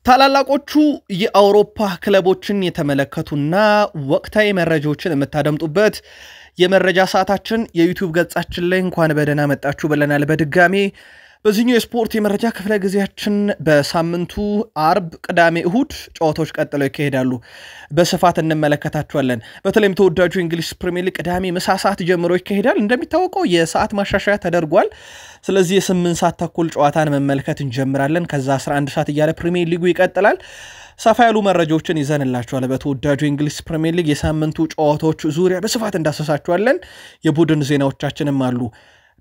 ታላላቆቹ የአውሮፓ ክለቦችን የተመለከቱና ወቅታዊ መረጃዎችን የምታደምጡበት የመረጃ ሰዓታችን የዩቲዩብ ገጻችን ላይ እንኳን በደህና መጣችሁ ብለናል። በድጋሚ በዚህኛው የስፖርት የመረጃ ክፍለ ጊዜያችን በሳምንቱ አርብ፣ ቅዳሜ፣ እሁድ ጨዋታዎች ቀጥለው ይካሄዳሉ። በስፋት እንመለከታቸዋለን። በተለይም ተወዳጁ እንግሊዝ ፕሪሚየር ሊግ ቅዳሜ ምሳ ሰዓት ጀምሮ ይካሄዳል። እንደሚታወቀው የሰዓት ማሻሻያ ተደርጓል። ስለዚህ የ8 ሰዓት ተኩል ጨዋታን መመልከት እንጀምራለን። ከዛ 11 ሰዓት እያለ ፕሪሚየር ሊጉ ይቀጥላል። ሰፋ ያሉ መረጃዎችን ይዘንላችኋል። በተወዳጁ እንግሊዝ ፕሪሚየር ሊግ የሳምንቱ ጨዋታዎች ዙሪያ በስፋት እንዳሰሳችኋለን። የቡድን ዜናዎቻችንም አሉ።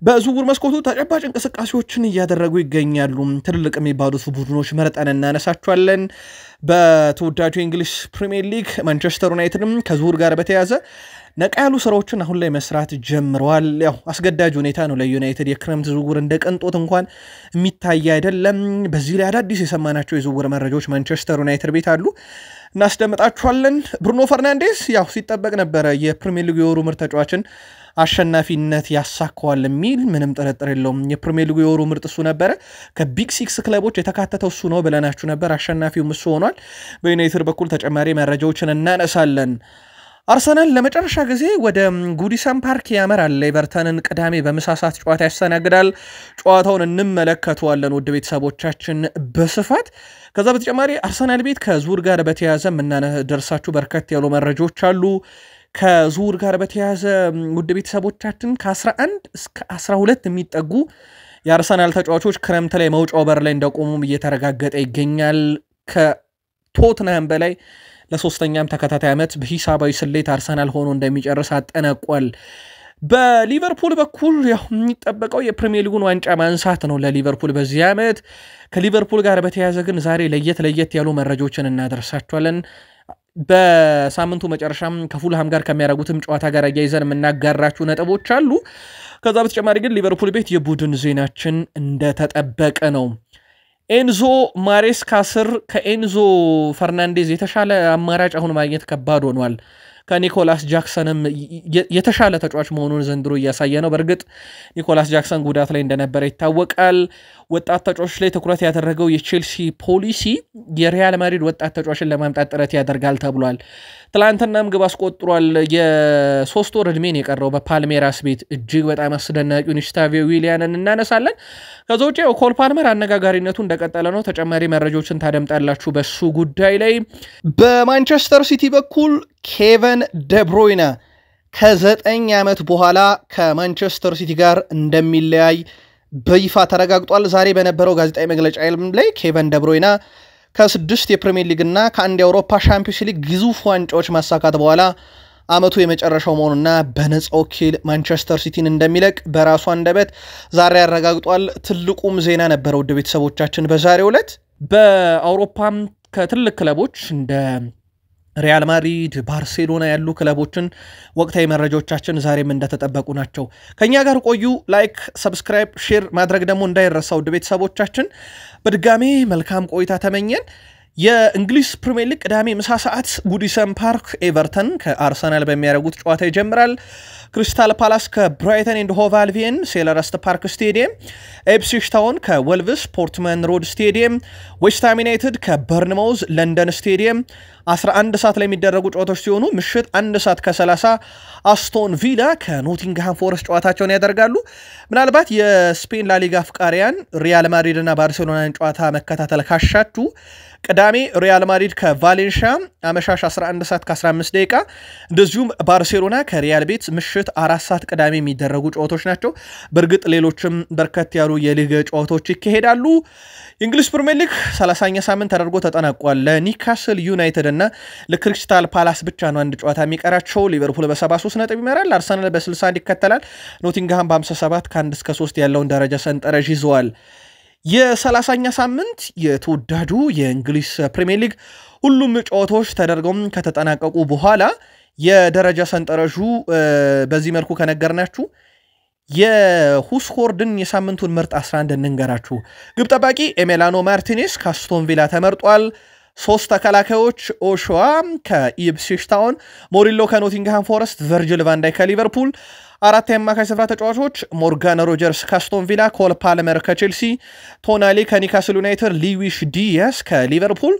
በዝውውር መስኮቱ ተጨባጭ እንቅስቃሴዎችን እያደረጉ ይገኛሉ። ትልልቅ የሚባሉት ቡድኖች መርጠን እናነሳቸዋለን። በተወዳጁ እንግሊዝ ፕሪሚየር ሊግ ማንቸስተር ዩናይትድም ከዝውውር ጋር በተያያዘ ነቃ ያሉ ስራዎችን አሁን ላይ መስራት ጀምረዋል። ያው አስገዳጅ ሁኔታ ነው ለዩናይትድ። የክረምት ዝውውር እንደ ቅንጦት እንኳን የሚታይ አይደለም። በዚህ ላይ አዳዲስ የሰማናቸው የዝውውር መረጃዎች ማንቸስተር ዩናይትድ ቤት አሉ፣ እናስደምጣችኋለን። ብሩኖ ፈርናንዴስ ያው ሲጠበቅ ነበረ የፕሪሚየር ሊጉ የወሩ ምርጥ ተጫዋችን አሸናፊነት ያሳካዋል የሚል ምንም ጥርጥር የለውም። የፕሪሚየር ሊጉ የወሩ ምርጥ እሱ ነበረ። ከቢግ ሲክስ ክለቦች የተካተተው እሱ ነው ብለናችሁ ነበር። አሸናፊውም እሱ ሆኗል። በዩናይትድ በኩል ተጨማሪ መረጃዎችን እናነሳለን። አርሰናል ለመጨረሻ ጊዜ ወደ ጉዲሰን ፓርክ ያመራል። ኤቨርተንን ቅዳሜ በምሳ ሰዓት ጨዋታ ያስተናግዳል። ጨዋታውን እንመለከተዋለን ውድ ቤተሰቦቻችን በስፋት። ከዛ በተጨማሪ አርሰናል ቤት ከዝውውር ጋር በተያያዘ የምናደርሳችሁ በርከት ያሉ መረጃዎች አሉ። ከዝውውር ጋር በተያያዘ ውድ ቤተሰቦቻችን ከ11 እስከ 12 የሚጠጉ የአርሰናል ተጫዋቾች ክረምት ላይ መውጫው በር ላይ እንደቆሙም እየተረጋገጠ ይገኛል። ከቶትንሃም በላይ ለሶስተኛም ተከታታይ ዓመት በሂሳባዊ ስሌት አርሰናል ሆኖ እንደሚጨርስ አጠናቋል። በሊቨርፑል በኩል የሚጠበቀው የፕሪሚየር ሊጉን ዋንጫ ማንሳት ነው ለሊቨርፑል በዚህ ዓመት። ከሊቨርፑል ጋር በተያያዘ ግን ዛሬ ለየት ያሉ መረጃዎችን እናደርሳቸዋለን። በሳምንቱ መጨረሻም ከፉልሃም ጋር ከሚያደርጉትም ጨዋታ ጋር አያይዘን የምናጋራችሁ ነጥቦች አሉ። ከዛ በተጨማሪ ግን ሊቨርፑል ቤት የቡድን ዜናችን እንደተጠበቀ ነው። ኤንዞ ማሬስካ ስር ከኤንዞ ፈርናንዴዝ የተሻለ አማራጭ አሁን ማግኘት ከባድ ሆኗል። ከኒኮላስ ጃክሰንም የተሻለ ተጫዋች መሆኑን ዘንድሮ እያሳየ ነው። በእርግጥ ኒኮላስ ጃክሰን ጉዳት ላይ እንደነበረ ይታወቃል። ወጣት ተጫዋቾች ላይ ትኩረት ያደረገው የቼልሲ ፖሊሲ የሪያል ማድሪድ ወጣት ተጫዋችን ለማምጣት ጥረት ያደርጋል ተብሏል። ትላንትናም ግብ አስቆጥሯል። የ3 ወር ዕድሜን የቀረው በፓልሜራስ ቤት እጅግ በጣም አስደናቂውን ኢስታቪዮ ዊሊያንን እናነሳለን። ከዛ ውጭ ኮል ፓልመር አነጋጋሪነቱ እንደቀጠለ ነው። ተጨማሪ መረጃዎችን ታደምጣላችሁ በሱ ጉዳይ ላይ። በማንቸስተር ሲቲ በኩል ኬቨን ደብሮይነ ከ9 ዓመት በኋላ ከማንቸስተር ሲቲ ጋር እንደሚለያይ በይፋ ተረጋግጧል። ዛሬ በነበረው ጋዜጣዊ መግለጫ ላይ ኬቨን ደብሮይነ ከ6 የፕሪሚየር ሊግ እና ከአንድ የአውሮፓ ሻምፒዮንስ ሊግ ግዙፍ ዋንጫዎች ማሳካት በኋላ አመቱ የመጨረሻው መሆኑና በነፃ ወኪል ማንቸስተር ሲቲን እንደሚለቅ በራሱ አንደበት ዛሬ ያረጋግጧል። ትልቁም ዜና ነበር ውድ ቤተሰቦቻችን በዛሬው ዕለት። በአውሮፓም ከትልቅ ክለቦች እንደ ሪያል ማድሪድ፣ ባርሴሎና ያሉ ክለቦችን ወቅታዊ መረጃዎቻችን ዛሬም እንደተጠበቁ ናቸው። ከኛ ጋር ቆዩ። ላይክ፣ ሰብስክራይብ፣ ሼር ማድረግ ደግሞ እንዳይረሳ ውድ ቤተሰቦቻችን። በድጋሜ መልካም ቆይታ ተመኘን። የእንግሊዝ ፕሪሚየር ሊግ ቅዳሜ ምሳ ሰዓት ጉዲሰን ፓርክ ኤቨርተን ከአርሰናል በሚያደርጉት ጨዋታ ይጀምራል። ክሪስታል ፓላስ ከብራይተን ኤንድ ሆቭ አልቢየን ሴልኸርስት ፓርክ ስቴዲየም፣ ኢፕስዊች ታውን ከወልቭስ ፖርትመን ሮድ ስቴዲየም፣ ዌስትሃም ዩናይትድ ከበርንማውዝ ለንደን ስቴዲየም 11 ሰዓት ላይ የሚደረጉ ጨዋታዎች ሲሆኑ ምሽት 1 ሰዓት ከ30 አስቶን ቪላ ከኖቲንግሃም ፎረስት ጨዋታቸውን ያደርጋሉ። ምናልባት የስፔን ላሊጋ አፍቃሪያን ሪያል ማድሪድ እና ባርሴሎናን ጨዋታ መከታተል ካሻችሁ ቅዳሜ ሪያል ማድሪድ ከቫሌንሻ አመሻሽ 11 ሰዓት ከ15 ደቂቃ፣ እንደዚሁም ባርሴሎና ከሪያል ቤት ምሽት 4 ሰዓት ቅዳሜ የሚደረጉ ጨዋታዎች ናቸው። በእርግጥ ሌሎችም በርከት ያሉ የሊግ ጨዋታዎች ይካሄዳሉ። የእንግሊዝ ፕሪሚየር ሊግ 30ኛ ሳምንት ተደርጎ ተጠናቋል። ለኒካስል ዩናይትድ እና ለክሪስታል ፓላስ ብቻ ነው አንድ ጨዋታ የሚቀራቸው። ሊቨርፑል በ73 ነጥብ ይመራል። አርሰናል በ61 ይከተላል። ኖቲንግሃም በ57 ከ1 እስከ 3 ያለውን ደረጃ ሰንጠረዥ ይዘዋል። የ30ኛ ሳምንት የተወዳጁ የእንግሊዝ ፕሪሚየር ሊግ ሁሉም ጨዋታዎች ተደርገው ከተጠናቀቁ በኋላ የደረጃ ሰንጠረዡ በዚህ መልኩ ከነገርናችሁ የሁስኮርድን የሳምንቱን ምርጥ 11 እንንገራችሁ። ግብ ጠባቂ ኤሜላኖ ማርቲኔስ ከአስቶን ቪላ ተመርጧል። ሶስት ተከላካዮች ኦሾዋ ከኢፕስዊች ታውን፣ ሞሪሎ ከኖቲንግሃም ፎረስት፣ ቨርጂል ቫን ዳይክ ከሊቨርፑል፣ አራት የአማካይ ስፍራ ተጫዋቾች ሞርጋን ሮጀርስ ከአስቶን ቪላ፣ ኮል ፓልመር ከቼልሲ፣ ቶናሊ ከኒካስል ዩናይትድ፣ ሊዊሽ ዲያስ ከሊቨርፑል፣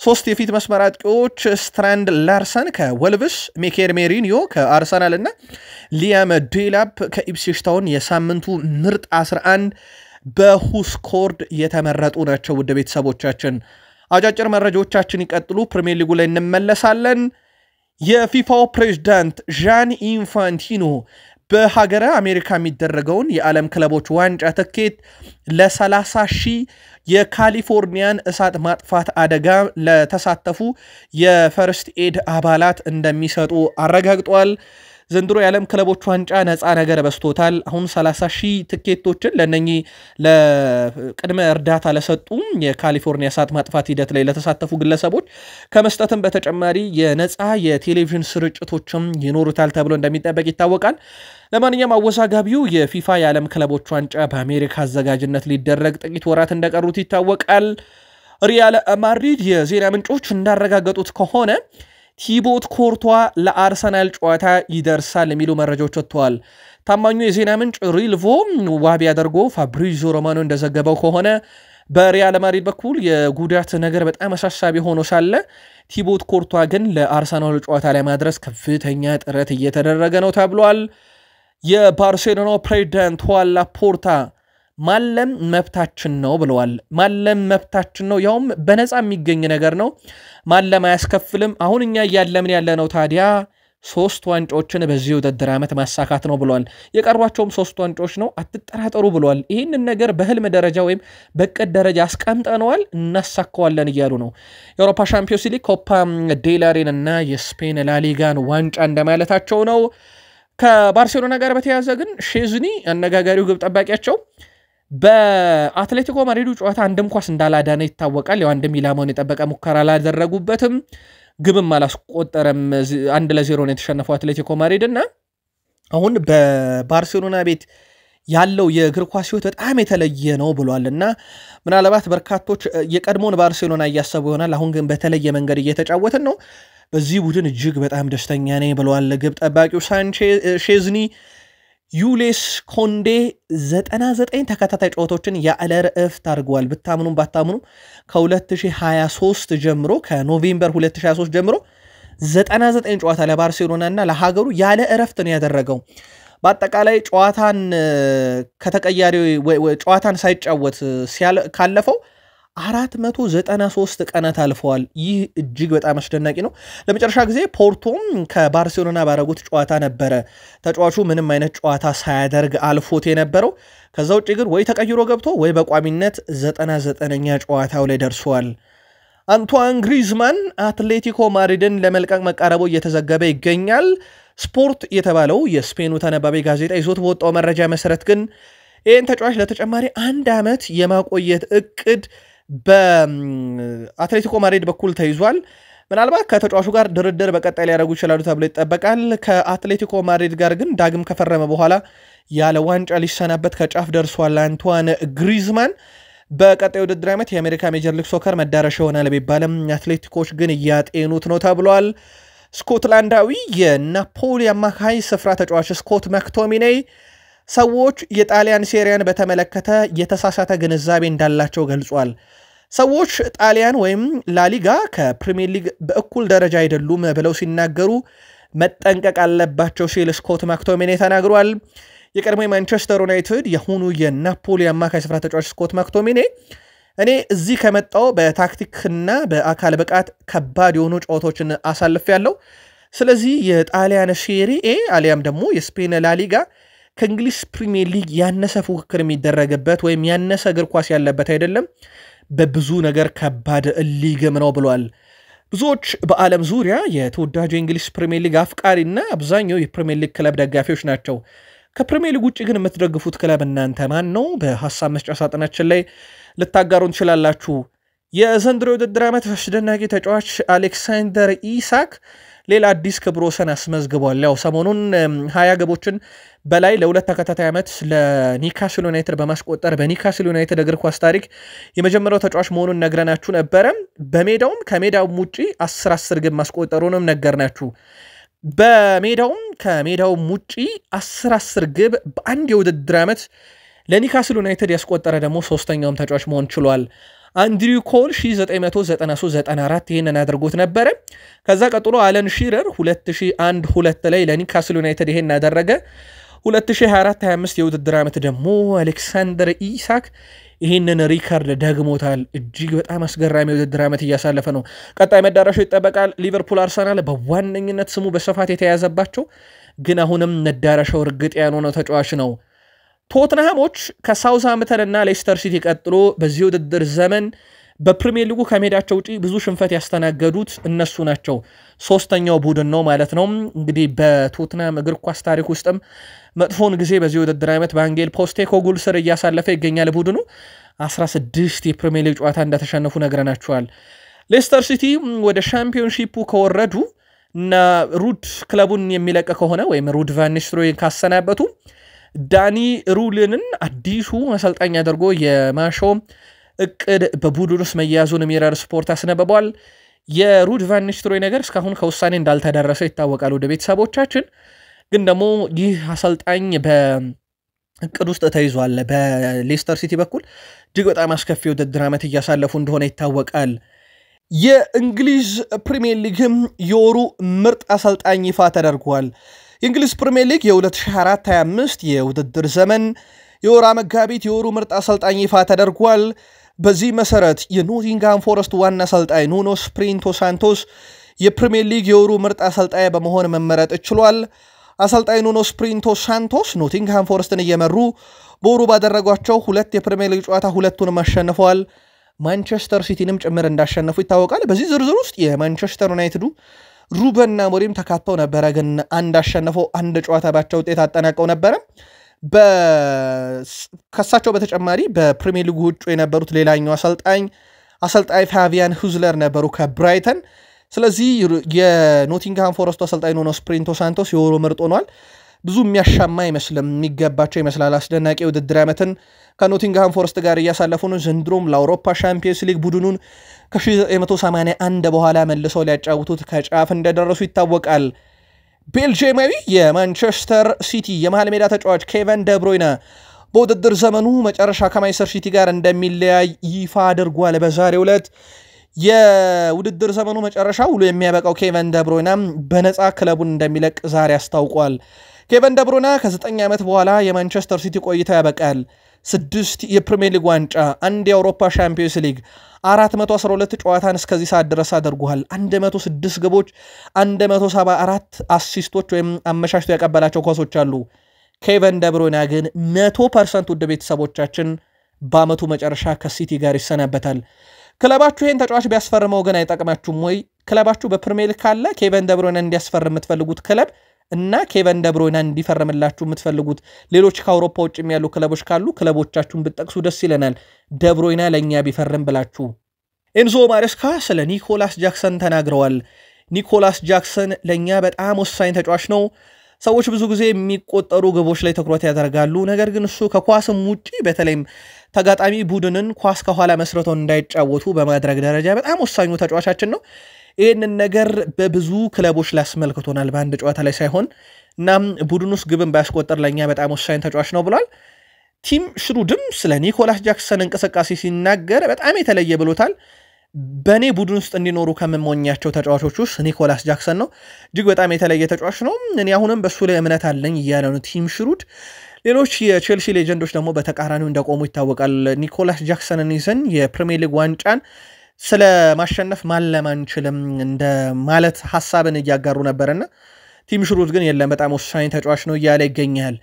ሶስት የፊት መስመር አጥቂዎች ስትራንድ ላርሰን ከወልቭስ፣ ሚኬል ሜሪኒዮ ከአርሰናል እና ሊያም ዴላፕ ከኢፕስዊች ታውን የሳምንቱ ምርጥ 11 በሁስኮርድ የተመረጡ ናቸው። ውድ ቤተሰቦቻችን አጫጭር መረጃዎቻችን ይቀጥሉ። ፕሪሚየር ሊጉ ላይ እንመለሳለን። የፊፋው ፕሬዝዳንት ዣን ኢንፋንቲኖ በሀገረ አሜሪካ የሚደረገውን የዓለም ክለቦች ዋንጫ ትኬት ለ30,000 የካሊፎርኒያን እሳት ማጥፋት አደጋ ለተሳተፉ የፈርስት ኤድ አባላት እንደሚሰጡ አረጋግጧል። ዘንድሮ የዓለም ክለቦች ዋንጫ ነፃ ነገር በስቶታል። አሁን 30,000 ትኬቶችን ለነኚህ ለቅድመ እርዳታ ለሰጡ የካሊፎርኒያ እሳት ማጥፋት ሂደት ላይ ለተሳተፉ ግለሰቦች ከመስጠትም በተጨማሪ የነፃ የቴሌቪዥን ስርጭቶችም ይኖሩታል ተብሎ እንደሚጠበቅ ይታወቃል። ለማንኛውም አወዛጋቢው የፊፋ የዓለም ክለቦች ዋንጫ በአሜሪካ አዘጋጅነት ሊደረግ ጥቂት ወራት እንደቀሩት ይታወቃል። ሪያል ማድሪድ የዜና ምንጮች እንዳረጋገጡት ከሆነ ቲቦት ኮርቷ ለአርሰናል ጨዋታ ይደርሳል የሚሉ መረጃዎች ወጥተዋል። ታማኙ የዜና ምንጭ ሪልቮ ዋቢ አድርጎ ፋብሪዚዮ ሮማኖ እንደዘገበው ከሆነ በሪያል ማድሪድ በኩል የጉዳት ነገር በጣም አሳሳቢ ሆኖ ሳለ ቲቦት ኮርቷ ግን ለአርሰናል ጨዋታ ላይ ማድረስ ከፍተኛ ጥረት እየተደረገ ነው ተብሏል። የባርሴሎና ፕሬዝዳንት ሁዋን ላፖርታ ማለም መብታችን ነው ብለዋል። ማለም መብታችን ነው፣ ያውም በነፃ የሚገኝ ነገር ነው። ማለም አያስከፍልም። አሁን እኛ እያለምን ያለነው ታዲያ 3 ዋንጫዎችን በዚህ ውድድር ዓመት ማሳካት ነው ብለዋል። የቀርቧቸውም 3 ዋንጫዎች ነው፣ አትጠራጠሩ ብለዋል። ይህንን ነገር በህልም ደረጃ ወይም በቅድ ደረጃ አስቀምጠነዋል፣ እናሳካዋለን እያሉ ነው። የአውሮፓ ሻምፒዮንስ ሊግ፣ ኮፓ ዴላሬን እና የስፔን ላሊጋን ዋንጫ እንደማለታቸው ነው። ከባርሴሎና ጋር በተያያዘ ግን ሼዝኒ አነጋጋሪው ግብ ጠባቂያቸው በአትሌቲኮ ማድሪዱ ጨዋታ አንድም ኳስ እንዳላዳነ ይታወቃል። ያው አንድም ኢላማውን የጠበቀ ሙከራ አላደረጉበትም፣ ግብም አላስቆጠረም። 1-0 ነው የተሸነፈው አትሌቲኮ ማድሪድ እና አሁን በባርሴሎና ቤት ያለው የእግር ኳስ ህይወት በጣም የተለየ ነው ብሏል እና ምናልባት በርካቶች የቀድሞውን ባርሴሎና እያሰቡ ይሆናል። አሁን ግን በተለየ መንገድ እየተጫወትን ነው። በዚህ ቡድን እጅግ በጣም ደስተኛ ነኝ ብሏል ግብ ጠባቂው ሼዝኒ። ዩሌስ ኮንዴ 99 ተከታታይ ጨዋታዎችን ያለ እረፍት አድርገዋል። ብታምኑም ባታምኑም ከ2023 ጀምሮ ከኖቬምበር 2023 ጀምሮ 99 ጨዋታ ለባርሴሎና እና ለሀገሩ ያለ እረፍት ነው ያደረገው። በአጠቃላይ ጨዋታን ከተቀያሪ ጨዋታን ሳይጫወት ካለፈው 493 ቀናት አልፈዋል። ይህ እጅግ በጣም አስደናቂ ነው። ለመጨረሻ ጊዜ ፖርቶም ከባርሴሎና ባረጉት ጨዋታ ነበረ ተጫዋቹ ምንም አይነት ጨዋታ ሳያደርግ አልፎት የነበረው። ከዛ ውጪ ግን ወይ ተቀይሮ ገብቶ ወይ በቋሚነት 99ኛ ጨዋታው ላይ ደርሷል። አንቷን ግሪዝማን አትሌቲኮ ማድሪድን ለመልቀቅ መቃረቡ እየተዘገበ ይገኛል። ስፖርት የተባለው የስፔኑ ተነባቢ ጋዜጣ ይዞት በወጣው መረጃ መሰረት ግን ይህን ተጫዋች ለተጨማሪ 1 ዓመት የማቆየት እቅድ በአትሌቲኮ ማድሪድ በኩል ተይዟል። ምናልባት ከተጫዋቹ ጋር ድርድር በቀጣይ ሊያደርጉ ይችላሉ ተብሎ ይጠበቃል። ከአትሌቲኮ ማድሪድ ጋር ግን ዳግም ከፈረመ በኋላ ያለ ዋንጫ ሊሰናበት ከጫፍ ደርሷል። አንቷን ግሪዝማን በቀጣይ ውድድር ዓመት የአሜሪካ ሜጀር ሊግ ሶከር መዳረሻ ይሆናል ቢባልም አትሌቲኮች ግን እያጤኑት ነው ተብሏል። ስኮትላንዳዊ የናፖሊ አማካይ ስፍራ ተጫዋች ስኮት ማክቶሚኔይ ሰዎች የጣሊያን ሴሪያን በተመለከተ የተሳሳተ ግንዛቤ እንዳላቸው ገልጿል። ሰዎች ጣሊያን ወይም ላሊጋ ከፕሪሚየር ሊግ በእኩል ደረጃ አይደሉም ብለው ሲናገሩ መጠንቀቅ አለባቸው ሲል ስኮት ማክቶሚኔይ ተናግሯል። የቀድሞ ማንቸስተር ዩናይትድ የሆኑ የናፖሊ አማካይ ስፍራ ተጫዋች ስኮት ማክቶሚኔይ እኔ እዚህ ከመጣው በታክቲክና በአካል ብቃት ከባድ የሆኑ ጨዋታዎችን አሳልፌያለሁ። ስለዚህ የጣሊያን ሴሪኤ አሊያም ደግሞ የስፔን ላሊጋ ከእንግሊዝ ፕሪሚየር ሊግ ያነሰ ፉክክር የሚደረግበት ወይም ያነሰ እግር ኳስ ያለበት አይደለም፣ በብዙ ነገር ከባድ ሊግም ነው ብሏል። ብዙዎች በዓለም ዙሪያ የተወዳጁ የእንግሊዝ ፕሪሚየር ሊግ አፍቃሪና አብዛኛው የፕሪሚየር ሊግ ክለብ ደጋፊዎች ናቸው። ከፕሪሚየር ሊግ ውጭ ግን የምትደግፉት ክለብ እናንተ ማን ነው? በሐሳብ መስጫ ሳጥናችን ላይ ልታጋሩን ትችላላችሁ። የዘንድሮ ውድድር ዓመት አስደናቂ ተጫዋች አሌክሳንደር ኢሳክ ሌላ አዲስ ክብረ ወሰን አስመዝግቧል። ያው ሰሞኑን 20 ግቦችን በላይ ለሁለት ተከታታይ ዓመት ለኒውካስል ዩናይትድ በማስቆጠር በኒውካስል ዩናይትድ እግር ኳስ ታሪክ የመጀመሪያው ተጫዋች መሆኑን ነግረናችሁ ነበረ። በሜዳውም ከሜዳውም ውጪ 10 ግብ ማስቆጠሩንም ነገርናችሁ። በሜዳውም ከሜዳውም ውጪ 10 ግብ በአንድ የውድድር ዓመት ለኒውካስል ዩናይትድ ያስቆጠረ ደግሞ ሶስተኛውም ተጫዋች መሆን ችሏል። አንድሪው ኮል 1993-94 ይህንን አድርጎት ነበረ። ከዛ ቀጥሎ አለን ሺረር 2001-2 ላይ ለኒውካስል ዩናይትድ ይህን አደረገ። 2024-25 የውድድር ዓመት ደግሞ አሌክሳንደር ኢሳክ ይህንን ሪካርድ ደግሞታል። እጅግ በጣም አስገራሚ የውድድር ዓመት እያሳለፈ ነው። ቀጣይ መዳረሻው ይጠበቃል። ሊቨርፑል፣ አርሰናል በዋነኝነት ስሙ በስፋት የተያዘባቸው ግን አሁንም መዳረሻው እርግጥ ያልሆነው ተጫዋች ነው። ቶትንሃሞች ከሳውዝሃምፕተን እና ሌስተር ሲቲ ቀጥሎ በዚህ ውድድር ዘመን በፕሪሚየር ሊጉ ከሜዳቸው ውጪ ብዙ ሽንፈት ያስተናገዱት እነሱ ናቸው። ሶስተኛው ቡድን ነው ማለት ነው። እንግዲህ በቶትንሃም እግር ኳስ ታሪክ ውስጥም መጥፎን ጊዜ በዚህ ውድድር ዓመት በአንጌል ፖስቴኮግሉ ስር እያሳለፈ ይገኛል። ቡድኑ 16 የፕሪሚየር ሊግ ጨዋታ እንደተሸነፉ ነግረናቸዋል። ሌስተር ሲቲ ወደ ሻምፒዮንሺፑ ከወረዱ እና ሩድ ክለቡን የሚለቅ ከሆነ ወይም ሩድ ቫን ኒስተልሮይን ካሰናበቱ ዳኒ ሩልንን አዲሱ አሰልጣኝ አድርጎ የማሾም እቅድ በቡድን ውስጥ መያዙን ሚረር ስፖርት አስነብቧል። የሩድ ቫን ኒስተልሮይ ነገር እስካሁን ከውሳኔ እንዳልተደረሰ ይታወቃል። ወደ ቤተሰቦቻችን ግን ደግሞ ይህ አሰልጣኝ በእቅድ ውስጥ ተይዟል። በሌስተር ሲቲ በኩል እጅግ በጣም አስከፊ ውድድር ዓመት እያሳለፉ እንደሆነ ይታወቃል። የእንግሊዝ ፕሪሚየር ሊግም የወሩ ምርጥ አሰልጣኝ ይፋ ተደርጓል። የእንግሊዝ ፕሪሚየር ሊግ የ2024-25 የውድድር ዘመን የወራ መጋቢት የወሩ ምርጥ አሰልጣኝ ይፋ ተደርጓል። በዚህ መሰረት የኖቲንግሃም ፎረስት ዋና አሰልጣኝ ኑኖ ስፕሪንቶ ሳንቶስ የፕሪሚየር ሊግ የወሩ ምርጥ አሰልጣኝ በመሆን መመረጥ ችሏል። አሰልጣኝ ኑኖ ስፕሪንቶ ሳንቶስ ኖቲንግሃም ፎረስትን እየመሩ በወሩ ባደረጓቸው 2 የፕሪሚየር ሊግ ጨዋታ 2ቱንም አሸንፈዋል። ማንቸስተር ሲቲንም ጭምር እንዳሸነፉ ይታወቃል። በዚህ ዝርዝር ውስጥ የማንቸስተር ዩናይትዱ ሩበን አሞሪም ተካተው ነበረ፣ ግን አንድ አሸነፈው አንድ ጨዋታ ባቻ ውጤት አጠናቀው ነበረ። ከሳቸው በተጨማሪ በፕሪሚየር ሊጉ ውጭ የነበሩት ሌላኛው አሰልጣኝ ፋቢያን ሁዝለር ነበሩ ከብራይተን። ስለዚህ የኖቲንግሃም ፎረስቱ አሰልጣኝ ኑኖ ስፕሪንቶ ሳንቶስ የወሩ ምርጥ ሆኗል። ብዙ የሚያሻማ አይመስልም፣ የሚገባቸው ይመስላል። አስደናቂ ውድድር ዓመትን ከኖቲንግሃም ፎረስት ጋር እያሳለፉ ነው። ዘንድሮም ለአውሮፓ ሻምፒየንስ ሊግ ቡድኑን ከ1981 በኋላ መልሰው ሊያጫውቱት ከጫፍ እንደደረሱ ይታወቃል። ቤልጂየማዊ የማንቸስተር ሲቲ የመሃል ሜዳ ተጫዋች ኬቨን ደብሮይነ በውድድር ዘመኑ መጨረሻ ከማንቸስተር ሲቲ ጋር እንደሚለያይ ይፋ አድርጓል። በዛሬው ዕለት የውድድር ዘመኑ መጨረሻ ውሎ የሚያበቃው ኬቨን ደብሮይነ በነፃ ክለቡን እንደሚለቅ ዛሬ አስታውቋል። ኬቨን ደብሮይነ ከ9 ዓመት በኋላ የማንቸስተር ሲቲ ቆይታ ያበቃል። 6 የፕሪሚየር ሊግ ዋንጫ፣ 1 የአውሮፓ ሻምፒዮንስ ሊግ፣ 412 ጨዋታን እስከዚህ ሰዓት ድረስ አድርጓል። 106 ግቦች፣ 174 አሲስቶች ወይም አመሻሽቶ ያቀበላቸው ኳሶች አሉ። ኬቨን ደብሮይነ ግን 100% ውድ ቤተሰቦቻችን በአመቱ መጨረሻ ከሲቲ ጋር ይሰናበታል። ክለባችሁ ይህን ተጫዋች ቢያስፈርመው ግን አይጠቅማችሁም ወይ? ክለባችሁ በፕሪሚየር ሊግ ካለ ኬቨን ደብሮይነ እንዲያስፈርም የምትፈልጉት ክለብ እና ኬቨን ደብሮይነ እንዲፈርምላችሁ የምትፈልጉት ሌሎች ከአውሮፓ ውጭ ያሉ ክለቦች ካሉ ክለቦቻችሁን ብትጠቅሱ ደስ ይለናል። ደብሮይነ ለኛ ቢፈርም ብላችሁ። ኤንዞ ማሬስካ ስለ ኒኮላስ ጃክሰን ተናግረዋል። ኒኮላስ ጃክሰን ለኛ በጣም ወሳኝ ተጫዋች ነው። ሰዎች ብዙ ጊዜ የሚቆጠሩ ግቦች ላይ ትኩረት ያደርጋሉ። ነገር ግን እሱ ከኳስም ውጪ በተለይም ተጋጣሚ ቡድንን ኳስ ከኋላ መስርተው እንዳይጫወቱ በማድረግ ደረጃ በጣም ወሳኙ ተጫዋቻችን ነው። ይህንን ነገር በብዙ ክለቦች ላይ አስመልክቶናል፣ በአንድ ጨዋታ ላይ ሳይሆን። እናም ቡድን ውስጥ ግብን ባያስቆጠር ለኛ በጣም ወሳኝ ተጫዋች ነው ብሏል። ቲም ሽሩድም ስለ ኒኮላስ ጃክሰን እንቅስቃሴ ሲናገር በጣም የተለየ ብሎታል። በእኔ ቡድን ውስጥ እንዲኖሩ ከምመኛቸው ተጫዋቾች ውስጥ ኒኮላስ ጃክሰን ነው። እጅግ በጣም የተለየ ተጫዋች ነው። እኔ አሁንም በሱ ላይ እምነት አለኝ እያለ ነው ቲም ሽሩድ። ሌሎች የቼልሲ ሌጀንዶች ደግሞ በተቃራኒው እንደቆሙ ይታወቃል። ኒኮላስ ጃክሰንን ይዘን የፕሪሚየር ሊግ ዋንጫን ስለ ማሸነፍ ማለም አንችልም እንደ ማለት ሐሳብን እያጋሩ ነበርና ቲም ሽሩድ ግን የለም በጣም ወሳኝ ተጫዋች ነው እያለ ይገኛል።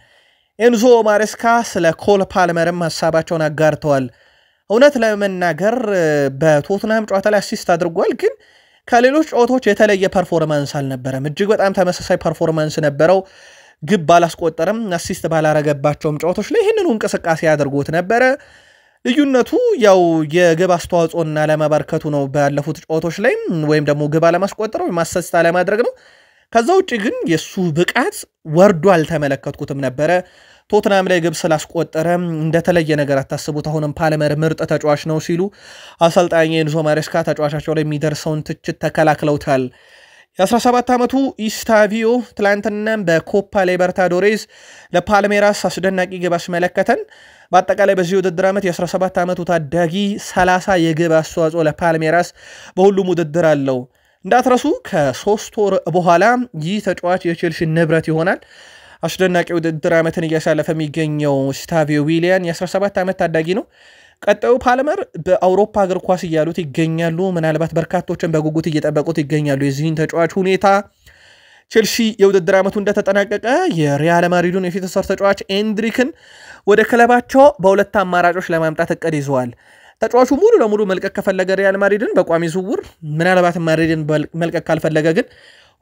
ኤንዞ ማሬስካ ስለ ኮል ፓልመርም ሐሳባቸውን አጋርተዋል። እውነት ለመናገር በቶትናም ጨዋታ ላይ አሲስት አድርጓል፣ ግን ከሌሎች ጨዋታዎች የተለየ ፐርፎርማንስ አልነበረም። እጅግ በጣም ተመሳሳይ ፐርፎርማንስ ነበረው። ግብ ባላስቆጠረም አሲስት ባላረገባቸውም ጨዋታዎች ላይ ይህንኑ እንቅስቃሴ አድርጎት ነበረ። ልዩነቱ ያው የግብ አስተዋጽኦና ለማበርከቱ ነው ባለፉት ጨዋታዎች ላይ ወይም ደግሞ ግብ አለማስቆጠር ወይ ማሰስት አለማድረግ ነው ከዛ ውጪ ግን የሱ ብቃት ወርዶ አልተመለከትኩትም ነበር ቶትናም ላይ ግብ ስላስቆጠረ እንደተለየ ነገር አታስቡት አሁንም ፓልመር ምርጥ ተጫዋች ነው ሲሉ አሰልጣኝ ኤንዞ ማሬስካ ተጫዋቻቸው ላይ የሚደርሰውን ትችት ተከላክለውታል የ17 ዓመቱ ኢስታቪዮ ትላንትና በኮፓ ሊበርታዶሬስ ለፓልሜራስ አስደናቂ ግብ አስመለከተን በአጠቃላይ በዚህ ውድድር ዓመት የ17 ዓመቱ ታዳጊ 30 የግብ አስተዋጽኦ ለፓልሜራስ በሁሉም ውድድር አለው እንዳትረሱ ከ3 ወር በኋላ ይህ ተጫዋች የቼልሲ ንብረት ይሆናል አስደናቂ ውድድር ዓመትን እያሳለፈ የሚገኘው ስታቪዮ ዊሊያን የ17 ዓመት ታዳጊ ነው ቀጣዩ ፓልመር በአውሮፓ እግር ኳስ እያሉት ይገኛሉ ምናልባት በርካቶችን በጉጉት እየጠበቁት ይገኛሉ የዚህን ተጫዋች ሁኔታ ቼልሲ የውድድር ዓመቱ እንደተጠናቀቀ የሪያል ማድሪዱን የፊት መስመር ተጫዋች ኤንድሪክን ወደ ክለባቸው በሁለት አማራጮች ለማምጣት እቅድ ይዘዋል ተጫዋቹ ሙሉ ለሙሉ መልቀቅ ከፈለገ ሪያል ማድሪድን በቋሚ ዝውውር ምናልባት ማድሪድን መልቀቅ ካልፈለገ ግን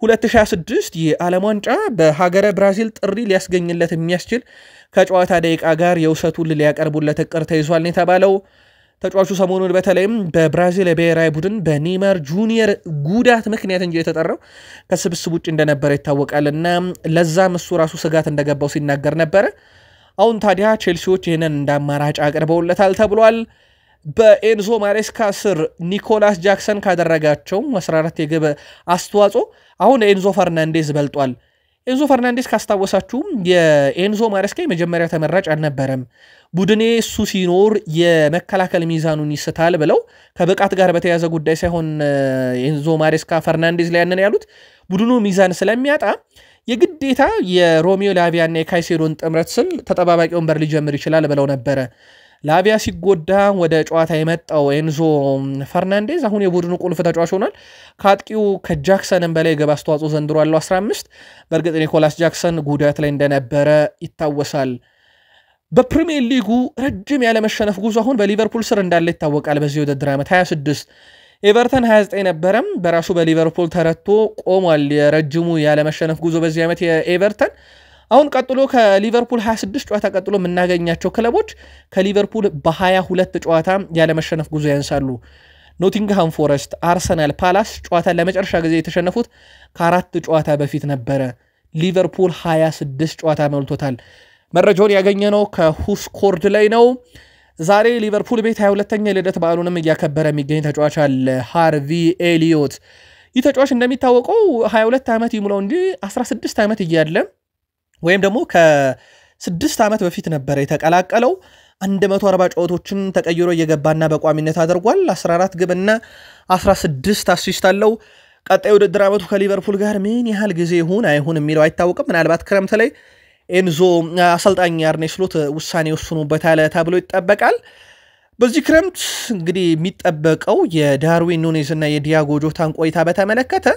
2026 የዓለም ዋንጫ በሀገረ ብራዚል ጥሪ ሊያስገኝለት የሚያስችል ከጨዋታ ደቂቃ ጋር የውሰቱን ሊያቀርቡለት እቅድ ተይዟል ነው የተባለው ተጫዋቹ ሰሞኑን በተለይም በብራዚል ብሔራዊ ቡድን በኔይማር ጁኒየር ጉዳት ምክንያት እንጂ የተጠራው ከስብስብ ውጭ እንደነበረ ይታወቃልና ለዛም እሱ ራሱ ስጋት እንደገባው ሲናገር ነበር አሁን ታዲያ ቼልሲዎች ይህንን እንደ አማራጭ አቅርበውለታል ተብሏል በኤንዞ ማሬስካ ስር ኒኮላስ ጃክሰን ካደረጋቸው 14 የግብ አስተዋጽኦ አሁን ኤንዞ ፈርናንዴዝ በልጧል ኤንዞ ፈርናንዴዝ ካስታወሳችሁ የኤንዞ ማሬስካ የመጀመሪያ ተመራጭ አልነበረም ቡድኔ እሱ ሲኖር የመከላከል ሚዛኑን ይስታል ብለው ከብቃት ጋር በተያያዘ ጉዳይ ሳይሆን ኤንዞ ማሬስካ ፈርናንዴዝ ላይ ያንን ያሉት ቡድኑ ሚዛን ስለሚያጣ የግዴታ የሮሚዮ ላቪያና የካይሴዶን ጥምረት ስል ተጠባባቂ ወንበር ሊጀምር ይችላል ብለው ነበረ ላቪያ ሲጎዳ ወደ ጨዋታ የመጣው ኤንዞ ፈርናንዴዝ አሁን የቡድኑ ቁልፍ ተጫዋች ሆኗል ከአጥቂው ከጃክሰንም በላይ ግብ አስተዋጽኦ ዘንድሮ አለው 15 በእርግጥ ኒኮላስ ጃክሰን ጉዳት ላይ እንደነበረ ይታወሳል በፕሪሚየር ሊጉ ረጅም ያለመሸነፍ ጉዞ አሁን በሊቨርፑል ስር እንዳለ ይታወቃል በዚህ ውድድር ዓመት 26 ኤቨርተን 29 ነበረም በራሱ በሊቨርፑል ተረቶ ቆሟል የረጅሙ ያለመሸነፍ ጉዞ በዚህ ዓመት የኤቨርተን አሁን ቀጥሎ ከሊቨርፑል 26 ጨዋታ ቀጥሎ የምናገኛቸው ክለቦች ከሊቨርፑል በ22 ጨዋታ ያለመሸነፍ ጉዞ ያንሳሉ ኖቲንግሃም ፎረስት አርሰናል ፓላስ ጨዋታ ለመጨረሻ ጊዜ የተሸነፉት ከአራት ጨዋታ በፊት ነበረ ሊቨርፑል 26 ጨዋታ መልቶታል መረጃውን ያገኘነው ከሁስኮርድ ላይ ነው ዛሬ ሊቨርፑል ቤት 22ኛ የልደት በዓሉንም እያከበረ የሚገኝ ተጫዋች አለ ሃርቪ ኤሊዮት ይህ ተጫዋች እንደሚታወቀው 22 ዓመት ይሙላው እንጂ 16 ዓመት እያለ ወይም ደግሞ ከ6 ዓመት በፊት ነበር የተቀላቀለው 140 ጨዋታዎችን ተቀይሮ እየገባና በቋሚነት አድርጓል 14 ግብና 16 አሲስት አለው ቀጣዩ ውድድር ዓመቱ ከሊቨርፑል ጋር ምን ያህል ጊዜ ይሁን አይሁን የሚለው አይታወቅም ምናልባት ክረምት ላይ ኤንዞ አሰልጣኝ አርኔ ስሎት ውሳኔ ወስኑበታል ተብሎ ይጠበቃል በዚህ ክረምት እንግዲህ የሚጠበቀው የዳርዊን ኑኔዝ እና የዲያጎ ጆታን ቆይታ በተመለከተ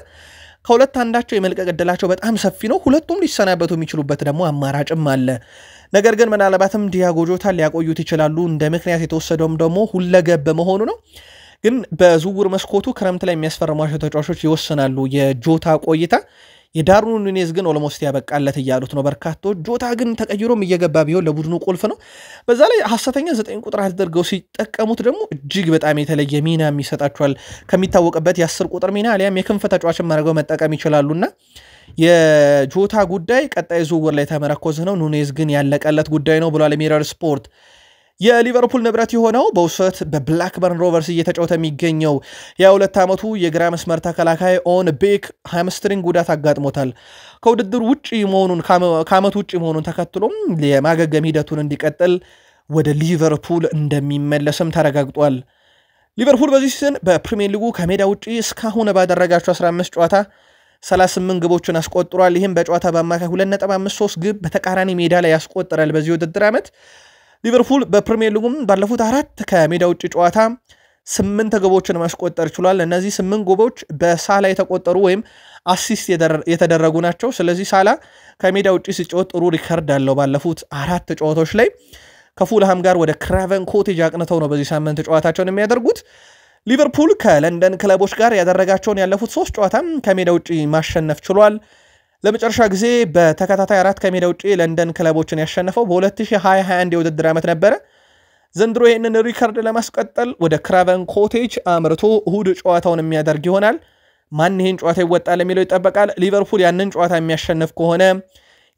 ከሁለት አንዳቸው የመልቀቅ ዕድላቸው በጣም ሰፊ ነው ሁለቱም ሊሰናበቱ የሚችሉበት ደግሞ አማራጭም አለ ነገር ግን ምናልባትም ዲያጎ ጆታን ሊያቆዩት ይችላሉ እንደ ምክንያት የተወሰደውም ደግሞ ሁለገብ መሆኑ ነው ግን በዝውውር መስኮቱ ክረምት ላይ የሚያስፈርሟቸው ተጫዋቾች ይወስናሉ የጆታ ቆይታ የዳርዊን ኑኔዝ ግን ኦልሞስት ያበቃለት እያሉት ነው በርካቶች ጆታ ግን ተቀይሮም እየገባ ቢሆን ለቡድኑ ቁልፍ ነው በዛ ላይ ሐሰተኛ 9 ቁጥር አድርገው ሲጠቀሙት ደግሞ እጅግ በጣም የተለየ ሚና የሚሰጣቸዋል ከሚታወቅበት የ10 ቁጥር ሚና አሊያም የክንፍ ተጫዋችን ማድረገው መጠቀም ይችላሉና የጆታ ጉዳይ ቀጣይ ዝውውር ላይ ተመረኮዝ ነው ኑኔዝ ግን ያለቀለት ጉዳይ ነው ብሏል ሚረር ስፖርት የሊቨርፑል ንብረት የሆነው በውሰት በብላክበርን ሮቨርስ እየተጫወተ የሚገኘው የ22 ዓመቱ የግራ መስመር ተከላካይ ኦን ቤክ ሃምስትሪንግ ጉዳት አጋጥሞታል ከውድድር ውጪ መሆኑን ከዓመቱ ውጪ መሆኑን ተከትሎም የማገገም ሂደቱን እንዲቀጥል ወደ ሊቨርፑል እንደሚመለስም ተረጋግጧል ሊቨርፑል በዚህ ሲዝን በፕሪሚየር ሊጉ ከሜዳ ውጪ እስካሁን ባደረጋቸው 15 ጨዋታ 38 ግቦችን አስቆጥሯል ይህም በጨዋታ በአማካይ 2.53 ግብ በተቃራኒ ሜዳ ላይ ያስቆጥራል በዚህ ውድድር ዓመት ሊቨርፑል በፕሪሚየር ሊጉም ባለፉት 4 ከሜዳ ውጪ ጨዋታ 8 ግቦችን ማስቆጠር ችሏል እነዚህ 8 ግቦች በሳላ የተቆጠሩ ወይም አሲስት የተደረጉ ናቸው ስለዚህ ሳላ ከሜዳ ውጪ ሲጫወት ጥሩ ሪከርድ አለው ባለፉት 4 ጨዋታዎች ላይ ከፉልሃም ጋር ወደ ክራቨን ኮቴጅ አቅንተው ነው በዚህ ሳምንት ጨዋታቸውን የሚያደርጉት ሊቨርፑል ከለንደን ክለቦች ጋር ያደረጋቸውን ያለፉት 3 ጨዋታ ከሜዳ ውጪ ማሸነፍ ችሏል ለመጨረሻ ጊዜ በተከታታይ 4 ከሜዳ ውጪ ለንደን ክለቦችን ያሸነፈው በ2021 የውድድር ዓመት ነበረ ዘንድሮ ይህንን ሪከርድ ለማስቀጠል ወደ ክራቨን ኮቴጅ አምርቶ እሁድ ጨዋታውን የሚያደርግ ይሆናል። ማን ይህን ጨዋታ ይወጣል የሚለው ይጠበቃል። ሊቨርፑል ያንን ጨዋታ የሚያሸንፍ ከሆነ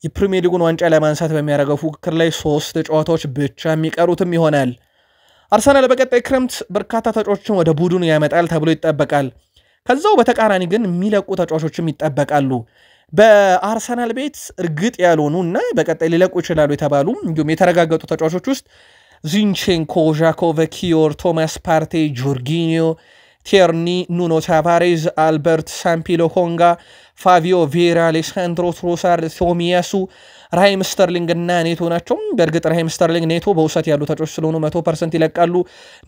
የፕሪሚየር ሊጉን ዋንጫ ለማንሳት በሚያደርገው ፉክክር ላይ 3 ጨዋታዎች ብቻ የሚቀሩትም ይሆናል። አርሰናል በቀጣይ ክረምት በርካታ ተጫዋቾችን ወደ ቡድኑ ያመጣል ተብሎ ይጠበቃል። ከዛው በተቃራኒ ግን የሚለቁ ተጫዋቾችም ይጠበቃሉ። በአርሰናል ቤት እርግጥ ያልሆኑና በቀጣይ ሊለቁ ይችላሉ የተባሉ እንዲሁም የተረጋገጡ ተጫዋቾች ውስጥ ዚንቼንኮ፣ ዣኮቭ ኪዮር፣ ቶማስ ፓርቴ፣ ጆርጊኒዮ፣ ቴርኒ፣ ኑኖ ታቫሬዝ፣ አልበርት ሳምፒሎ ኮንጋ፣ ፋቪዮ ቬራ፣ ሌሳንድሮ ትሮሳርድ፣ ቶሚያሱ፣ ራሂም ስተርሊንግ እና ኔቶ ናቸው። በእርግጥ ራሂም ስተርሊንግ ኔቶ በውሰት ያሉ ተጫዋቾች ስለሆኑ 100% ይለቃሉ።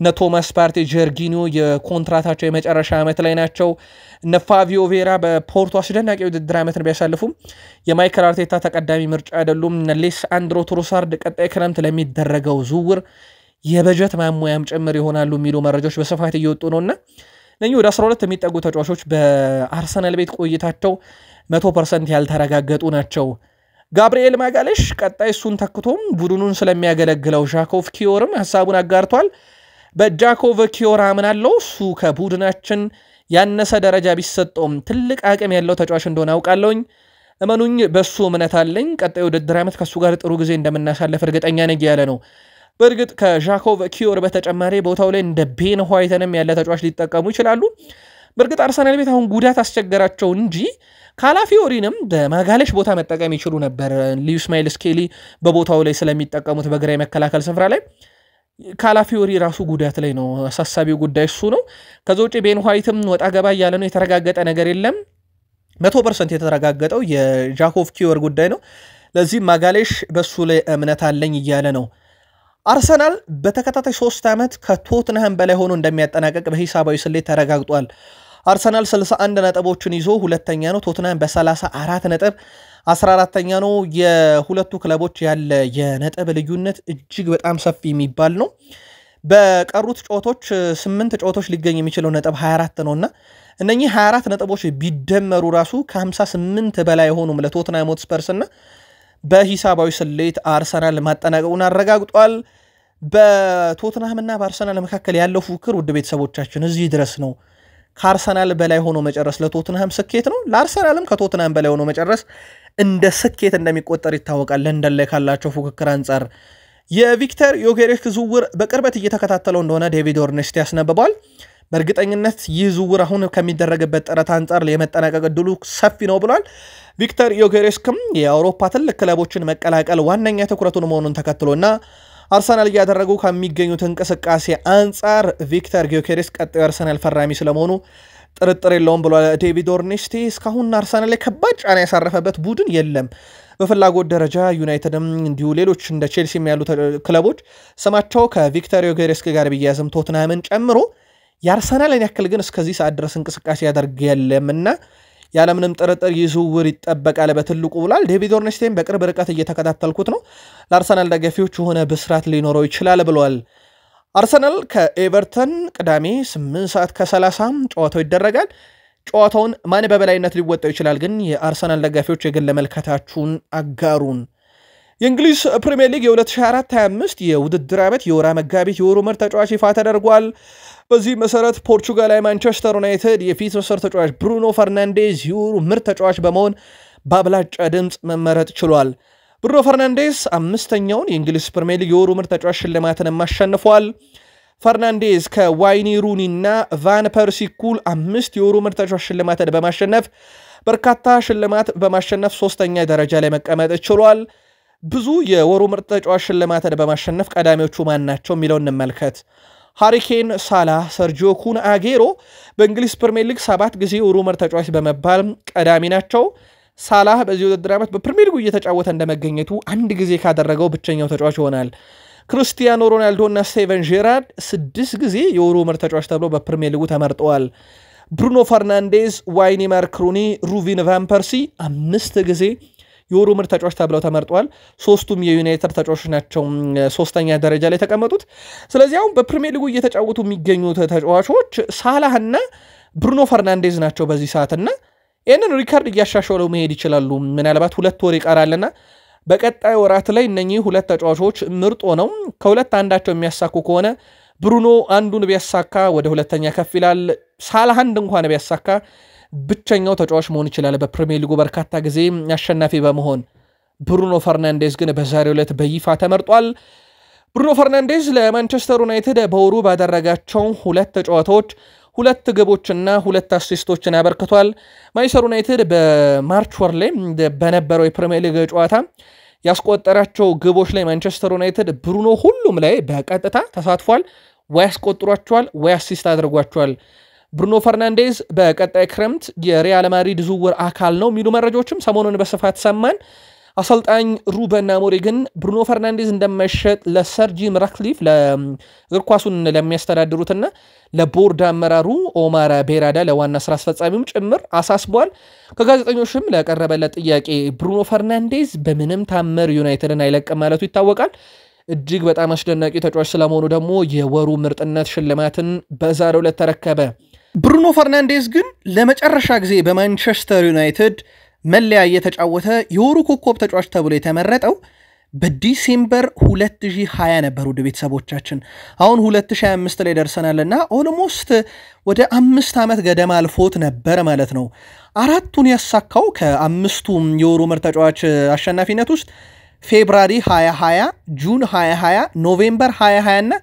እነ ቶማስ ፓርቴ፣ ጆርጊኒዮ የኮንትራታቸው የመጨረሻ ዓመት ላይ ናቸው። እነ ፋቪዮ ቬራ በፖርቶ አስደናቂ ውድድር ዓመትን ቢያሳልፉም የማይክል አርቴታ ተቀዳሚ ምርጫ አይደሉም። እነ ሌሳንድሮ ትሮሳርድ ቀጣይ ክረምት ለሚደረገው ዝውውር የበጀት ማሟያም ጭምር ይሆናሉ የሚሉ መረጃዎች በስፋት እየወጡ ነውና እነኚህ ወደ 12 የሚጠጉ ተጫዋቾች በአርሰናል ቤት ቆይታቸው 100% ያልተረጋገጡ ናቸው። ጋብሪኤል ማጋሌሽ ቀጣይ እሱን ተክቶም ቡድኑን ስለሚያገለግለው ዣኮቭ ኪዮርም ሐሳቡን አጋርቷል። በጃኮቭ ኪዮር አምናለሁ፣ እሱ ከቡድናችን ያነሰ ደረጃ ቢሰጠውም ትልቅ አቅም ያለው ተጫዋች እንደሆነ አውቃለሁኝ። እመኑኝ፣ በሱ እምነት አለኝ። ቀጣይ ውድድር ዓመት ከሱ ጋር ጥሩ ጊዜ እንደምናሳልፍ እርግጠኛ ነኝ ያለ ነው። በእርግጥ ከዣኮቭ ኪዮር በተጨማሪ ቦታው ላይ እንደ ቤን ዋይትንም ያለ ተጫዋች ሊጠቀሙ ይችላሉ። በእርግጥ አርሰናል ቤት አሁን ጉዳት አስቸገራቸው እንጂ ካላፊዮሪንም በማጋሌሽ ቦታ መጠቀም ይችሉ ነበር። ሊዩስ ማይል ስኬሊ በቦታው ላይ ስለሚጠቀሙት በግራ የመከላከል ስፍራ ላይ ካላፊዮሪ ራሱ ጉዳት ላይ ነው። አሳሳቢው ጉዳይ እሱ ነው። ከዛ ውጪ ቤን ዋይትም ወጣ ገባ እያለ ነው። የተረጋገጠ ነገር የለም። 100% የተረጋገጠው የዣኮቭ ኪዮር ጉዳይ ነው። ለዚህም ማጋሌሽ በሱ ላይ እምነት አለኝ እያለ ነው። አርሰናል በተከታታይ 3 ዓመት ከቶትንሃም በላይ ሆኖ እንደሚያጠናቀቅ በሂሳባዊ ስሌት ተረጋግጧል። አርሰናል 61 ነጥቦችን ይዞ ሁለተኛ ነው። ቶትንሃም በ34 ነጥብ 14ተኛ ነው። የሁለቱ ክለቦች ያለ የነጥብ ልዩነት እጅግ በጣም ሰፊ የሚባል ነው። በቀሩት ጨዋታዎች 8 ጨዋታዎች ሊገኝ የሚችለው ነጥብ 24 ነውና እነኚህ 24 ነጥቦች ቢደመሩ ራሱ ከ58 በላይ ሆኑም ለቶትንሃም ሆትስፐርስና በሂሳባዊ ስሌት አርሰናል ማጠናቀቁን አረጋግጧል። በቶትንሃምና በአርሰናል መካከል ያለው ፉክክር ውድ ቤተሰቦቻችን እዚህ ድረስ ነው። ከአርሰናል በላይ ሆኖ መጨረስ ለቶትንሃም ስኬት ነው። ለአርሰናልም ከቶትንሃም በላይ ሆኖ መጨረስ እንደ ስኬት እንደሚቆጠር ይታወቃል። ለንደን ላይ ካላቸው ፉክክር አንጻር የቪክተር ዮኬሬስ ዝውውር በቅርበት እየተከታተለው እንደሆነ ዴቪድ ኦርኔስቲ ያስነብቧል። በእርግጠኝነት ይህ ዝውውር አሁን ከሚደረግበት ጥረት አንጻር የመጠናቀቅ ዕድሉ ሰፊ ነው ብሏል። ቪክተር ዮኬሬስም የአውሮፓ ትልቅ ክለቦችን መቀላቀል ዋነኛ ትኩረቱን መሆኑን ተከትሎና አርሰናል እያደረጉ ከሚገኙት እንቅስቃሴ አንጻር ቪክተር ዮኬሬስ ቀጣዩ አርሰናል ፈራሚ ስለመሆኑ ጥርጥር የለውም ብሏል ዴቪድ ኦርኔስቲ። እስካሁን አርሰናል ላይ ከባድ ጫና ያሳረፈበት ቡድን የለም። በፍላጎት ደረጃ ዩናይትድም እንዲሁ ሌሎች እንደ ቼልሲም ያሉ ክለቦች ስማቸው ከቪክተር ዮኬሬስ ጋር ቢያያዝም ቶትንሃምን ጨምሮ የአርሰናልን ያክል ግን እስከዚህ ሰዓት ድረስ እንቅስቃሴ ያደርግ የለምና ያለምንም ጥርጥር ይዝውውር ይጠበቃል በትልቁ ብሏል ዴቪድ ኦርኔስቲን። በቅርብ ርቀት እየተከታተልኩት ነው፣ ለአርሰናል ደጋፊዎች የሆነ ብስራት ሊኖረው ይችላል ብሏል። አርሰናል ከኤቨርተን ቅዳሜ 8 ሰዓት ከ30 ጨዋታው ይደረጋል። ጨዋታውን ማን በበላይነት ሊወጣው ይችላል ግን የአርሰናል ደጋፊዎች የግል መልከታችሁን አጋሩን። የእንግሊዝ ፕሪሚየር ሊግ የ2024-25 የውድድር ዓመት የወራ መጋቢት የወሩ ምርጥ ተጫዋች ይፋ ተደርጓል። በዚህ መሰረት ፖርቹጋላዊ ማንቸስተር ዩናይትድ የፊት መስመር ተጫዋች ብሩኖ ፈርናንዴዝ የወሩ ምርጥ ተጫዋች በመሆን በአብላጫ ድምፅ መመረጥ ችሏል። ብሩኖ ፈርናንዴዝ 5ኛውን የእንግሊዝ ፕሪሚየር ሊግ የወሩ ምርጥ ተጫዋች ሽልማትን አሸንፏል። ፈርናንዴዝ ከዋይኒ ሩኒ እና ቫን ፐርሲ እኩል 5 የወሩ ምርጥ ተጫዋች ሽልማትን በማሸነፍ በርካታ ሽልማት በማሸነፍ 3ኛ ደረጃ ላይ መቀመጥ ችሏል። ብዙ የወሩ ምርጥ ተጫዋች ሽልማትን በማሸነፍ ቀዳሚዎቹ ማን ናቸው የሚለው እንመልከት። ሃሪኬን፣ ሳላህ፣ ሰርጂዮ ኩን አጌሮ በእንግሊዝ ፕሪሚየር ሊግ 7 ጊዜ የወሩ ምርጥ ተጫዋች በመባል ቀዳሚ ናቸው። ሳላህ በዚህ ውድድር ዓመት በፕሪሚየር ሊጉ እየተጫወተ እንደመገኘቱ 1 ጊዜ ካደረገው ብቸኛው ተጫዋች ይሆናል። ክርስቲያኖ ሮናልዶ እና ስቴቨን ጄራርድ 6 ጊዜ የወሩ ምርጥ ተጫዋች ተብሎ በፕሪሚየር ሊጉ ተመርጠዋል። ብሩኖ ፈርናንዴዝ፣ ዋይኒ ማርክ ሩኒ፣ ሩቪን ቫን ፐርሲ 5 ጊዜ የወሩ ምርጥ ተጫዋች ተብለው ተመርጠዋል። 3ቱም የዩናይትድ ተጫዋቾች ናቸው 3ኛ ደረጃ ላይ ተቀመጡት። ስለዚህ አሁን በፕሪሚየር ሊጉ እየተጫወቱ የሚገኙት ተጫዋቾች ሳላህና ብሩኖ ፈርናንዴዝ ናቸው በዚህ ሰዓትና ይህንን ሪካርድ እያሻሻለው መሄድ ይችላሉ። ምናልባት 2 ወር ይቀራልና በቀጣይ ወራት ላይ እነኚህ ሁለት ተጫዋቾች ምርጥ ሆነው ከሁለት አንዳቸው የሚያሳኩ ከሆነ ብሩኖ አንዱን ቢያሳካ ወደ ሁለተኛ ከፍ ይላል። ሳላህ አንድ እንኳን ቢያሳካ ብቸኛው ተጫዋች መሆን ይችላል በፕሪሚየር ሊጉ በርካታ ጊዜ አሸናፊ በመሆን። ብሩኖ ፈርናንዴዝ ግን በዛሬው ዕለት በይፋ ተመርጧል። ብሩኖ ፈርናንዴዝ ለማንቸስተር ዩናይትድ በወሩ ባደረጋቸው ሁለት ጨዋታዎች ሁለት ግቦችና ሁለት አሲስቶችን አበርክቷል። ማንቸስተር ዩናይትድ በማርች ወር ላይ በነበረው የፕሪሚየር ሊግ ጨዋታ ያስቆጠራቸው ግቦች ላይ ማንቸስተር ዩናይትድ ብሩኖ ሁሉም ላይ በቀጥታ ተሳትፏል። ወይ ያስቆጥሯቸዋል ወይ አሲስት አድርጓቸዋል። ብሩኖ ፈርናንዴዝ በቀጣይ ክረምት የሪያል ማድሪድ ዝውውር አካል ነው የሚሉ መረጃዎችም ሰሞኑን በስፋት ሰማን። አሰልጣኝ ሩበን አሞሪም ግን ብሩኖ ፈርናንዴዝ እንደማይሸጥ ለሰር ጂም ራትክሊፍ ለእግር ኳሱን ለሚያስተዳድሩትና ለቦርድ አመራሩ ኦማር ቤራዳ ለዋና ስራ አስፈጻሚውም ጭምር አሳስቧል። ከጋዜጠኞችም ለቀረበለት ጥያቄ ብሩኖ ፈርናንዴዝ በምንም ታምር ዩናይትድን አይለቅም ማለቱ ይታወቃል። እጅግ በጣም አስደናቂ ተጫዋች ስለመሆኑ ደግሞ የወሩ ምርጥነት ሽልማትን በዛሬው ዕለት ተረከበ። ብሩኖ ፈርናንዴዝ ግን ለመጨረሻ ጊዜ በማንቸስተር ዩናይትድ መለያ እየተጫወተ የወሩ ኮከብ ተጫዋች ተብሎ የተመረጠው በዲሴምበር 2020 ነበር። ውድ ቤተሰቦቻችን አሁን 2025 ላይ ደርሰናልና ኦልሞስት ወደ 5 ዓመት ገደማ አልፎት ነበር ማለት ነው። አራቱን ያሳካው ከአምስቱ የወሩ ምርጥ ተጫዋች አሸናፊነት ውስጥ ፌብራሪ 2020፣ ጁን 2020፣ ኖቬምበር 2020 እና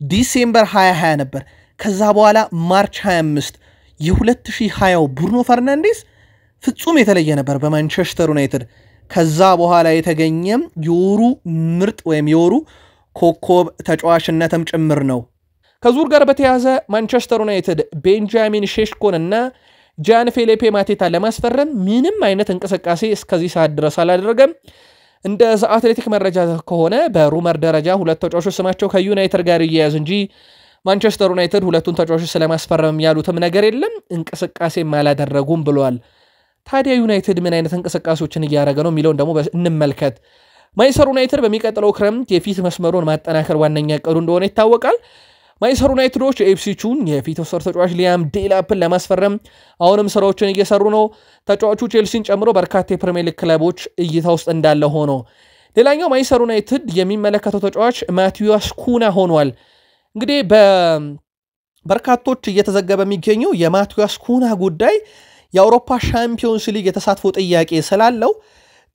ዲሴምበር 2020 ነበር። ከዛ በኋላ ማርች 25 የ2020 ብሩኖ ፈርናንዴዝ ፍጹም የተለየ ነበር በማንቸስተር ዩናይትድ። ከዛ በኋላ የተገኘም የወሩ ምርጥ ወይም የወሩ ኮከብ ተጫዋችነትም ጭምር ነው። ከዙር ጋር በተያያዘ ማንቸስተር ዩናይትድ ቤንጃሚን ሼሽኮን እና ጃን ፌሊፔ ማቴታ ለማስፈረም ምንም አይነት እንቅስቃሴ እስከዚህ ሰዓት ድረስ አላደረገም። እንደ ዘ አትሌቲክ መረጃ ከሆነ በሩመር ደረጃ ሁለት ተጫዋቾች ስማቸው ከዩናይትድ ጋር ይያያዝ እንጂ ማንቸስተር ዩናይትድ ሁለቱን ተጫዋቾች ስለማስፈረም ያሉትም ነገር የለም፣ እንቅስቃሴም አላደረጉም ብለዋል። ታዲያ ዩናይትድ ምን አይነት እንቅስቃሴዎችን እያደረገ ነው የሚለውን ደግሞ እንመልከት። ማንቸስተር ዩናይትድ በሚቀጥለው ክረምት የፊት መስመሩን ማጠናከር ዋነኛ እቅዱ እንደሆነ ይታወቃል። ማንቸስተር ዩናይትዶች የኢፕስዊቹን የፊት ወሰር ተጫዋች ሊያም ዴላፕን ለማስፈረም አሁንም ስራዎችን እየሰሩ ነው። ተጫዋቹ ቼልሲን ጨምሮ በርካታ የፕሪሚየር ሊግ ክለቦች እይታ ውስጥ እንዳለ ሆኖ ሌላኛው ማንቸስተር ዩናይትድ የሚመለከተው ተጫዋች ማቲያስ ኩና ሆኗል። እንግዲህ በበርካቶች እየተዘገበ የሚገኘው የማቲያስ ኩና ጉዳይ የአውሮፓ ሻምፒዮንስ ሊግ የተሳትፎ ጥያቄ ስላለው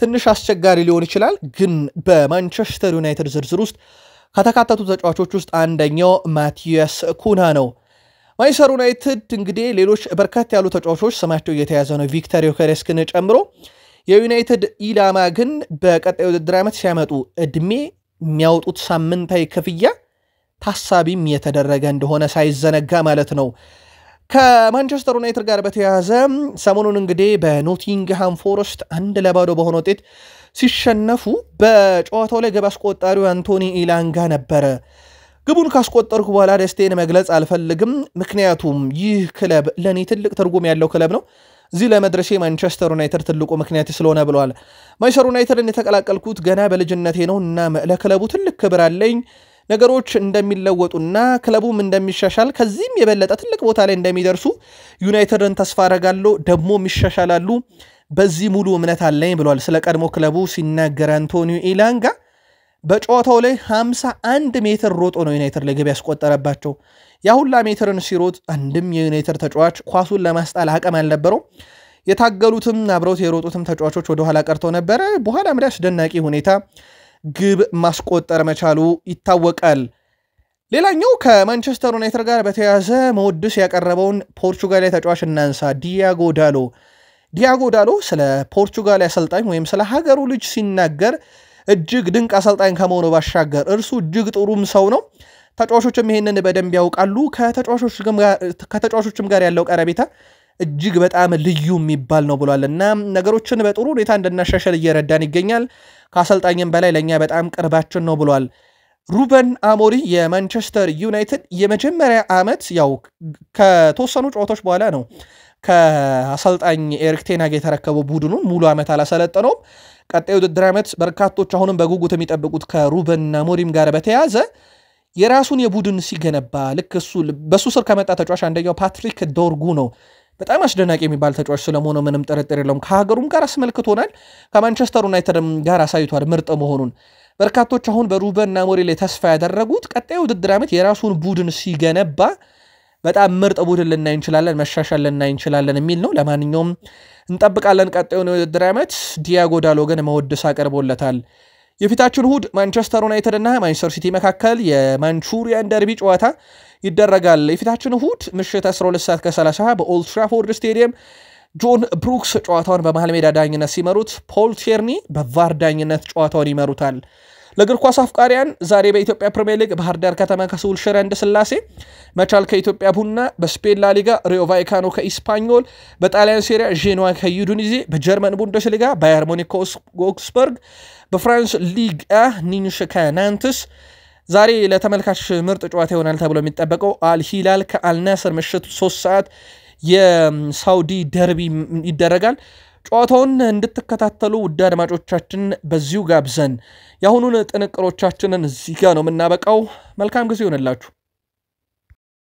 ትንሽ አስቸጋሪ ሊሆን ይችላል። ግን በማንቸስተር ዩናይትድ ዝርዝር ውስጥ ከተካተቱ ተጫዋቾች ውስጥ አንደኛው ማቲያስ ኩና ነው። ማንቸስተር ዩናይትድ እንግዲህ ሌሎች በርካታ ያሉ ተጫዋቾች ስማቸው እየተያዘ ነው፣ ቪክተር ዮኬሬስን ጨምሮ። የዩናይትድ ኢላማ ግን በቀጣይ ውድድር ዓመት ሲያመጡ እድሜ የሚያወጡት ሳምንታዊ ክፍያ ታሳቢም የተደረገ እንደሆነ ሳይዘነጋ ማለት ነው። ከማንቸስተር ዩናይትድ ጋር በተያያዘ ሰሞኑን እንግዲህ በኖቲንግሃም ፎረስት 1-0 በሆነ ውጤት ሲሸነፉ በጨዋታው ላይ ግብ አስቆጣሪው አንቶኒ ኢላንጋ ነበረ። ግቡን ካስቆጠርኩ በኋላ ደስታዬን መግለጽ አልፈልግም፣ ምክንያቱም ይህ ክለብ ለእኔ ትልቅ ትርጉም ያለው ክለብ ነው። እዚህ ለመድረሴ ማንቸስተር ዩናይትድ ትልቁ ምክንያት ስለሆነ ብለዋል። ማንቸስተር ዩናይትድን የተቀላቀልኩት ገና በልጅነቴ ነው እና ለክለቡ ትልቅ ክብር አለኝ። ነገሮች እንደሚለወጡና ክለቡም እንደሚሻሻል ከዚህም የበለጠ ትልቅ ቦታ ላይ እንደሚደርሱ ዩናይትድን ተስፋ አደርጋለሁ፣ ደግሞም ይሻሻላሉ፣ በዚህ ሙሉ እምነት አለኝ ብሏል። ስለ ቀድሞ ክለቡ ሲናገር አንቶኒዮ ኢላንጋ በጨዋታው ላይ 51 ሜትር ሮጦ ነው ዩናይትድ ላይ ግብ ያስቆጠረባቸው። ያ ሁላ ሜትርን ሲሮጥ አንድም የዩናይትድ ተጫዋች ኳሱን ለማስጣል አቅም አልነበረው። የታገሉትም አብረውት የሮጡትም ተጫዋቾች ወደ ኋላ ቀርተው ነበረ። በኋላም ላይ አስደናቂ ሁኔታ ግብ ማስቆጠር መቻሉ ይታወቃል። ሌላኛው ከማንቸስተር ዩናይትድ ጋር በተያያዘ መወድስ ያቀረበውን ፖርቹጋላዊ ተጫዋች እናንሳ። ዲያጎ ዳሎ ስለ ፖርቹጋል አሰልጣኝ ወይም ስለ ሀገሩ ልጅ ሲናገር እጅግ ድንቅ አሰልጣኝ ከመሆኑ ባሻገር እርሱ እጅግ ጥሩም ሰው ነው። ተጫዋቾችም ይሄንን በደንብ ያውቃሉ። ከተጫዋቾችም ጋር ያለው ቀረቤታ እጅግ በጣም ልዩ የሚባል ነው ብሏል እና ነገሮችን በጥሩ ሁኔታ እንድናሻሻል እየረዳን ይገኛል። ከአሰልጣኝም በላይ ለእኛ በጣም ቅርባችን ነው ብሏል። ሩበን አሞሪም የማንቸስተር ዩናይትድ የመጀመሪያ ዓመት ያው ከተወሰኑ ጨዋታዎች በኋላ ነው ከአሰልጣኝ ኤሪክ ቴን ሃግ የተረከበው ቡድኑን ሙሉ ዓመት አላሰለጠነውም። ቀጣይ ውድድር ዓመት በርካቶች አሁንም በጉጉት የሚጠብቁት ከሩበን አሞሪም ጋር በተያያዘ የራሱን የቡድን ሲገነባ ልክ በሱ ስር ከመጣ ተጫዋች አንደኛው ፓትሪክ ዶርጉ ነው። በጣም አስደናቂ የሚባል ተጫዋች ስለሆነ ምንም ጥርጥር የለውም። ከሀገሩም ጋር አስመልክቶናል፣ ከማንቸስተር ዩናይትድ ጋር አሳይቷል ምርጥ መሆኑን። በርካቶች አሁን በሩበን አሞሪም ላይ ተስፋ ያደረጉት ቀጣዩ ውድድር ዓመት የራሱን ቡድን ሲገነባ በጣም ምርጥ ቡድን ልናይ እንችላለን፣ መሻሻል ልናይ እንችላለን የሚል ነው። ለማንኛውም እንጠብቃለን ቀጣዩን ውድድር ዓመት። ዲያጎ ዳሎ ግን መወደስ አቀርቦለታል። የፊታችን እሁድ ማንቸስተር ዩናይትድ እና ማንቸስተር ሲቲ መካከል የማንቹሪያን ደርቢ ጨዋታ ይደረጋል። የፊታችን እሁድ ምሽት 12:30 በኦልድ ትራፎርድ ስቴዲየም ጆን ብሩክስ ጨዋታውን በመሃል ሜዳ ዳኝነት ሲመሩት፣ ፖል ቴርኒ በቫር ዳኝነት ጨዋታውን ይመሩታል። ለእግር ኳስ አፍቃሪያን ዛሬ በኢትዮጵያ ፕሪሚየር ሊግ ባህር ዳር ከተማ ከስውል ሽረ እንዳስላሴ፣ መቻል ከኢትዮጵያ ቡና፣ በስፔን ላሊጋ ሪዮ ቫይካኖ ከኢስፓኞል፣ በጣሊያን ሴሪያ ዤኖዋ ከዩዲኒዜ፣ በጀርመን ቡንደስሊጋ ባየር ሙኒክ ከኦግስበርግ፣ በፍራንስ ሊግ ኒንሽ ከናንትስ። ዛሬ ለተመልካች ምርጥ ጨዋታ ይሆናል ተብሎ የሚጠበቀው አልሂላል ከአልናስር ምሽት 3 ሰዓት የሳውዲ ደርቢ ይደረጋል። ጨዋታውን እንድትከታተሉ ውድ አድማጮቻችን በዚሁ ጋብዘን የአሁኑን ጥንቅሮቻችንን እዚህ ጋር ነው የምናበቃው። መልካም ጊዜ ይሆንላችሁ።